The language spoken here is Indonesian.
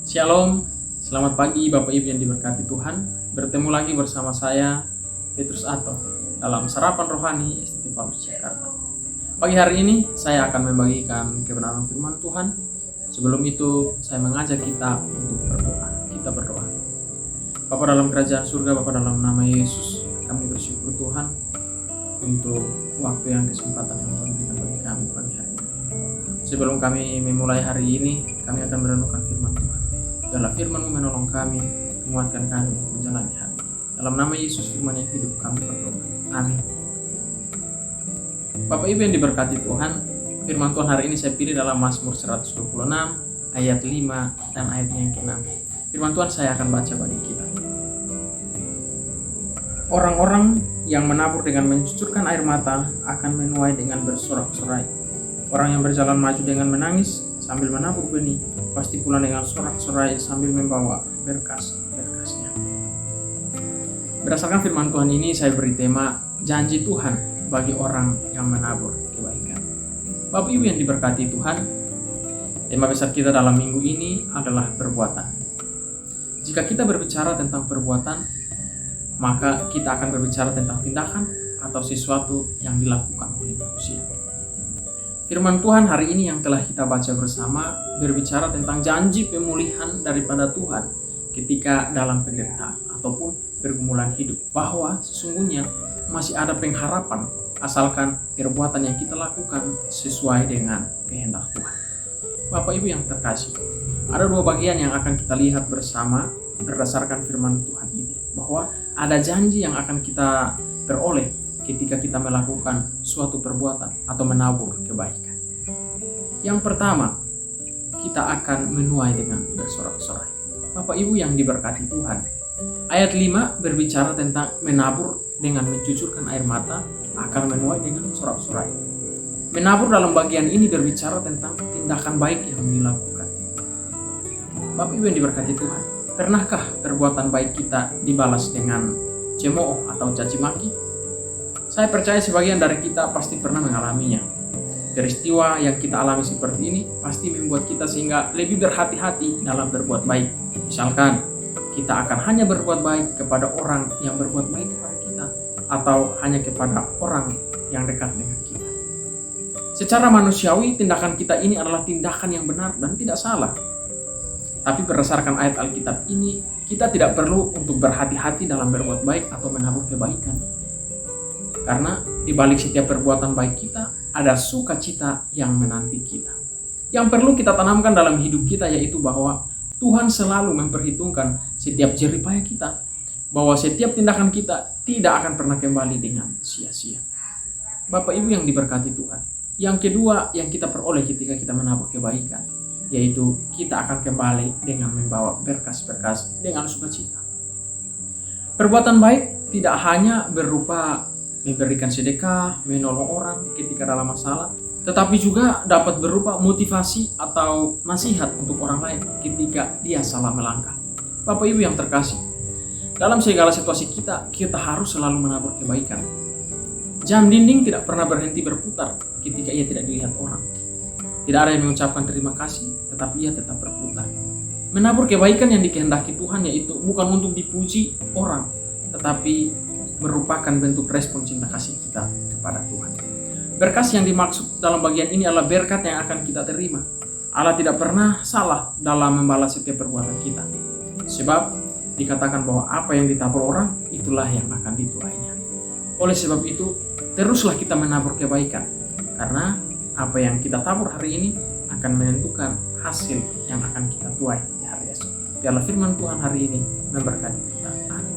Shalom, selamat pagi Bapak Ibu yang diberkati Tuhan. Bertemu lagi bersama saya, Petrus Ato, dalam Sarapan Rohani STT Paulus Jakarta. Pagi hari ini saya akan membagikan kebenaran firman Tuhan. Sebelum itu saya mengajak kita untuk berdoa. Kita berdoa. Bapa dalam kerajaan surga, Bapa dalam nama Yesus, kami bersyukur Tuhan untuk waktu yang kesempatan yang Tuhan berikan bagi kami pagi hari ini. Sebelum kami memulai hari ini, kami akan merenungkan firman Tuhan. Biarlah firman-Mu menolong kami, menguatkan kami untuk menjalani hari. Dalam nama Yesus firman yang hidup kami berdoa. Amin. Bapak Ibu yang diberkati Tuhan, firman Tuhan hari ini saya pilih dalam Mazmur 126 ayat 5 dan ayatnya yang ke-6. Firman Tuhan saya akan baca bagi kita. Orang-orang yang menabur dengan mencucurkan air mata akan menuai dengan bersorak-sorai. Orang yang berjalan maju dengan menangis sambil menabur benih, pasti pula dengan sorak-sorai sambil membawa berkas-berkasnya. Berdasarkan firman Tuhan ini saya beri tema janji Tuhan bagi orang yang menabur kebaikan. Bapak Ibu yang diberkati Tuhan, tema besar kita dalam minggu ini adalah perbuatan. Jika kita berbicara tentang perbuatan, maka kita akan berbicara tentang tindakan atau sesuatu yang dilakukan oleh manusia. Firman Tuhan hari ini yang telah kita baca bersama berbicara tentang janji pemulihan daripada Tuhan ketika dalam penderitaan ataupun pergumulan hidup, bahwa sesungguhnya masih ada pengharapan asalkan perbuatan yang kita lakukan sesuai dengan kehendak Tuhan. Bapak Ibu yang terkasih, ada dua bagian yang akan kita lihat bersama berdasarkan firman Tuhan ini, bahwa ada janji yang akan kita peroleh ketika kita melakukan suatu perbuatan atau menabur kebaikan. Yang pertama, kita akan menuai dengan bersorak-sorai. Bapak Ibu yang diberkati Tuhan, ayat 5 berbicara tentang menabur dengan mencucurkan air mata akan menuai dengan sorak-sorai. Menabur dalam bagian ini berbicara tentang tindakan baik yang dilakukan. Bapak Ibu yang diberkati Tuhan, pernahkah perbuatan baik kita dibalas dengan cemooh atau caci maki? Saya percaya sebagian dari kita pasti pernah mengalaminya. Peristiwa yang kita alami seperti ini pasti membuat kita sehingga lebih berhati-hati dalam berbuat baik. Misalkan, kita akan hanya berbuat baik kepada orang yang berbuat baik kepada kita, atau hanya kepada orang yang dekat dengan kita. Secara manusiawi, tindakan kita ini adalah tindakan yang benar dan tidak salah. Tapi berdasarkan ayat Alkitab ini, kita tidak perlu untuk berhati-hati dalam berbuat baik atau menabur kebaikan. Karena di balik setiap perbuatan baik kita, ada sukacita yang menanti kita. Yang perlu kita tanamkan dalam hidup kita yaitu bahwa Tuhan selalu memperhitungkan setiap jerih payah kita, bahwa setiap tindakan kita tidak akan pernah kembali dengan sia-sia. Bapak Ibu yang diberkati Tuhan, yang kedua yang kita peroleh ketika kita menabur kebaikan, yaitu kita akan kembali dengan membawa berkas-berkas dengan sukacita. Perbuatan baik tidak hanya berupa memberikan sedekah, menolong orang ketika dalam masalah, tetapi juga dapat berupa motivasi atau nasihat untuk orang lain ketika dia salah melangkah. Bapak Ibu yang terkasih, dalam segala situasi kita harus selalu menabur kebaikan. Jam dinding tidak pernah berhenti berputar ketika ia tidak dilihat orang. Tidak ada yang mengucapkan terima kasih, tetapi ia tetap berputar. Menabur kebaikan yang dikehendaki Tuhan yaitu bukan untuk dipuji orang, tetapi merupakan bentuk respon cinta kasih kita kepada Tuhan. Berkas yang dimaksud dalam bagian ini adalah berkat yang akan kita terima. Allah tidak pernah salah dalam membalas setiap perbuatan kita. Sebab dikatakan bahwa apa yang ditabur orang, itulah yang akan dituainya. Oleh sebab itu, teruslah kita menabur kebaikan. Karena apa yang kita tabur hari ini akan menentukan hasil yang akan kita tuai di hari esok. Biarlah firman Tuhan hari ini memberkati kita. Amin.